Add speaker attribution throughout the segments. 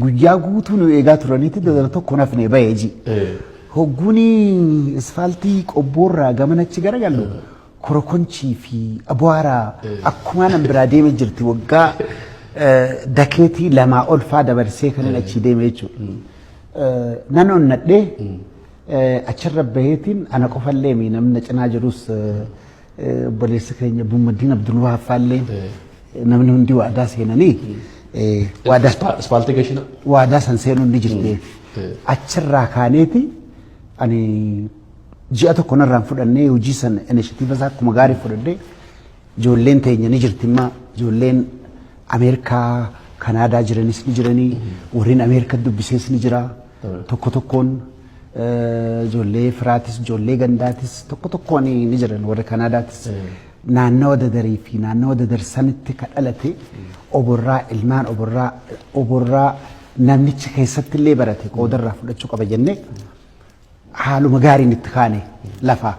Speaker 1: guyyaa guutuu nu eegaa turanitti dadara tokko nafne bayeeji. Hogguni asfaaltii qobboorraa gamanachi garagallu korokonchii fi abwaaraa akkuma nan biraa deemee jirti waggaa dakeetii lamaa ol faa dabarsee kan achi deemee jechuudha. Nan onnadhee achirra baheetiin ana qofallee namni cinaa jirus obboleessa keenya Bummaddiin Abdulwahaab faallee namni hundi waadaa seenanii
Speaker 2: asfaaltii gashina
Speaker 1: waadaa san seenuun ni jirti. Achirraa kaaneeti ani ji'a tokko narraan fudhannee hojii san inishatiiva isaa akkuma gaarii fudhadhee ijoolleen teenya ni jirtimmaa ijoolleen Ameerikaa Kanaadaa jiranis ni jiranii warreen Ameerikaa dubbisees ni jira tokko tokkoon ijoollee firaatis ijoollee gandaatis tokko tokkoon ni jiran warra Kanaadaatis naannawa dadarii fi naannawa dadarsanitti ka dhalate oborraa ilmaan oborraa namnichi keessatti illee barate qoodarraa fudhachuu qaba jennee haaluma gaariin itti kaane lafa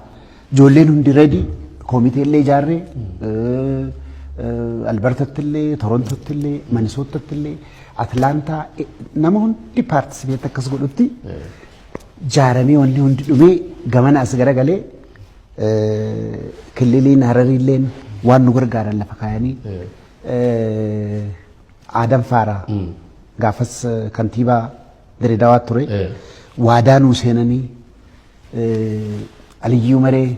Speaker 1: ijoolleen hundi ready komitee illee ijaarree Albertatti illee Torontootti illee Minisootaatti illee Atlaantaa nama hundi paartisipeet akkas godhutti jaaramee wanni hundi dhumee gamana as garagalee kililiin Harariilleen waan nu gargaaran lafa kaayanii Adam Faaraa gaafas kantiibaa Dirreedawaa ture waadaa nuu seenanii Aliyyuu Maree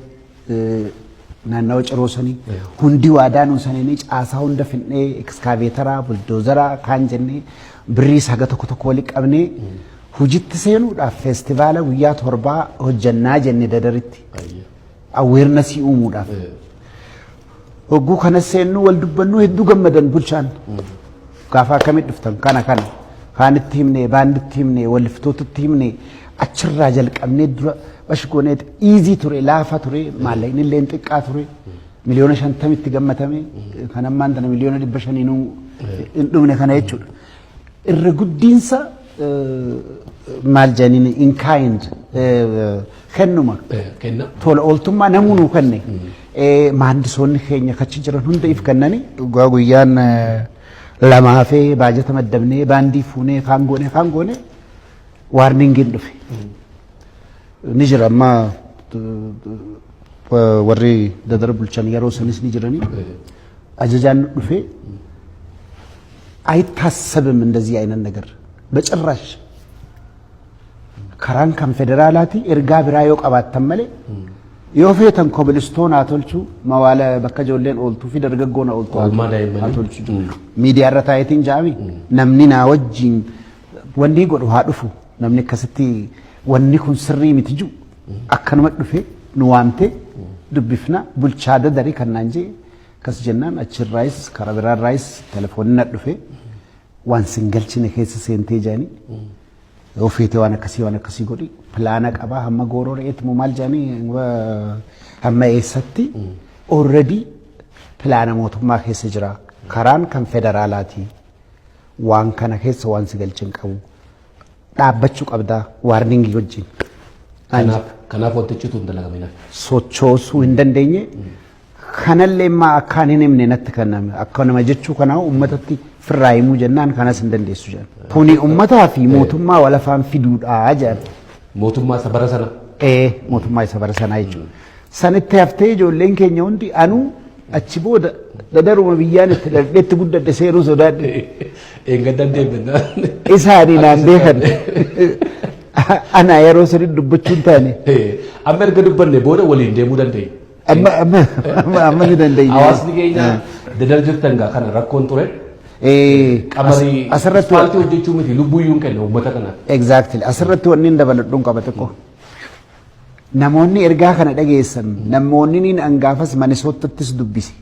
Speaker 1: naannawa ciroosanii hundi waadaa nuu seenanii caasaa hunda finnee ekskaaveetaraa buldoozaraa kaan jennee birriis haga tokko tokko walitti qabnee hujitti seenuudhaaf feestivaala guyyaa torbaa hojjannaa jenne dadaritti aweernasii uumuudhaaf hogguu kana seennu wal dubbannu hedduu gammadan bulchaan gaafa akkamitti dhuftan kana kaanitti himne baanditti himne waliftootutti himne achirraa jalqabnee dura bashgooneet easy ture laafa ture maallaqni illee xiqqaa ture miliyoona 50tti gammatame kan ammaan tana miliyoona 500 nu hin dhumne kana jechuudha irra guddiinsa maal janiin in kind kennuma tola ooltummaa namuu kenne maandisoonni keenya kachi jiran hunda if kennani guyyaan lamaa fi baajata maddabnee baandii fuunee kaan goone waarningiin dhufe ni jira amma warri dadara bulchan yeroo sanis ni jiranii ajajaan dhufe አይታሰብም እንደዚህ አይነት ነገር በጭራሽ ከራን ከም ፌደራላቲ እርጋ ብራዮ ቀባተን መለ የኦፌተን ኮብልስቶን አቶልቹ መዋለ በከጆለን ኦልቱ ፊ ደርገጎና ኦልቱ አቶልቹ ሚዲያ ረታይቲን ጃሚ ነምኒና ወጂን ወንዲ ጎድ ሃዱፉ ነምኒ ከስቲ ወንዲ ኩን ስሪ ሚትጁ አከን መድፌ ንዋምቴ ድብፍና ቡልቻ ደደሪ ከናንጂ ከስጀናን አችር ራይስ ከረብራ ራይስ ቴሌፎን ነድፌ ዋን ሲንገልችን ኬስ ሴንቴ ጃኒ ኦፌቴ ዋና ከሲ ጎዲ ፕላና ቀባ ሀመ ጎሮር ኤትሙ ማልጃኒ ሀመ ኤሰቲ ኦሬዲ ፕላና ሞቱማ ኬስ ጅራ ከራን ከም ፌደራላቲ ዋን ከነ ኬስ ዋን ሲገልችን ቀቡ ዳበቹ ቀብዳ ዋርኒንግ ይወጂን
Speaker 2: ከናፍ ወጥጭቱ እንደላገመና
Speaker 1: ሶቾሱ እንደንደኘ ከነለማ አካኔንም ነነት ከነም አካነማ ጀቹ ከናው ኡመተቲ ፍራይሙ ጀናን ከነስ እንደንደሱ ጀን ቶኒ ኡመታ ፊ ሞቱማ ወለፋን ፊዱዳ አጀር
Speaker 2: ሞቱማ ሰበረሰና
Speaker 1: ሞቱማ ሰበረሰና ይጁ ሰንተ ያፍቴ ጆሌን ኬኛ ወንዲ አኑ አቺቦ ደደሩ መብያን ተደርገት ጉደደ ሴሩ ሶዳድ
Speaker 2: እንገደን ደብና
Speaker 1: ኢሳኒ ናንዴ ከን አና የሮስሪ ድብቹን ታኔ
Speaker 2: አመር ገድበለ ቦደ ወሊ እንደሙ ደንደይ
Speaker 1: amma dandai
Speaker 2: awasni keenya dadarjirtan ga kana rakkoon ture qamari asirratti hojjechuu miti lubbuyyuun kenna uummata kana
Speaker 1: exactly asirratti wanni dabaladhuun qabate ko namoonni ergaa kana dhageessan namoonni niin angaafas Minisootattis dubbisi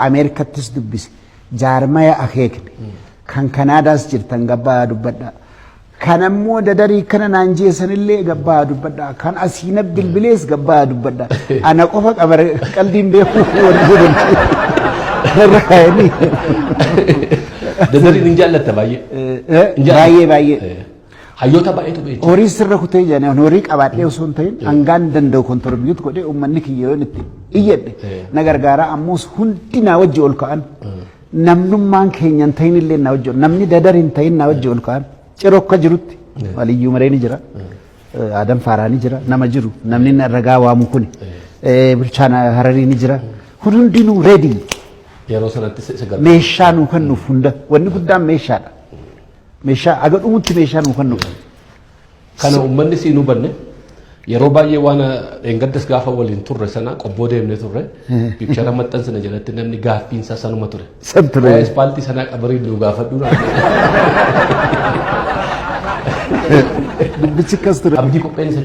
Speaker 1: Ameerikattis dubbisi jaarmaya akeekne kan Kanaadaas jirtan gabbaa dubbadha kan ammoo dadarii kana naanjee sanillee gabbaa dubbadha kan asiina bilbilees gabbaa dubbadha ana qofa qabar qalbiin beeku wal raayni
Speaker 2: dadarii injaalata baay'ee hayyoota baay'eetu beeku
Speaker 1: horii sirra kutee jane horii qabaadhee osoo hin ta'in hangaan danda'u kontribuut godhee uummanni kiyyoon itti iyyadhe na gargaara ammoos hundi naa wajji ol ka'an namnummaan keenyan ta'inillee naa wajji namni dadarii hin ta'in naa wajji ol ka'an ciroo akka jirutti waliyyuu maree ni jira. Adam Faaraa ni jira nama jiru namni ragaa waamu kuni bulchaan Hararii ni jira hundinuu ready.
Speaker 2: Yeroo sanatti sagal.
Speaker 1: Meeshaa nu kan nuuf hunda wanni guddaan meeshaadha. Meeshaa aga dhumutti meeshaa nu kan nuuf.
Speaker 2: Kana uummanni si nu banne yeroo baay'ee waan engaddas gaafa waliin turre sana qobboo deemne turre piikchara maxxansina jalatti namni gaaffiinsa sanuma ture.
Speaker 1: Sabture.
Speaker 2: Ispaaltii sana qabarii nu gaafadhu naa.
Speaker 1: Dubbichi kas ture.
Speaker 2: Abdii qopheen isa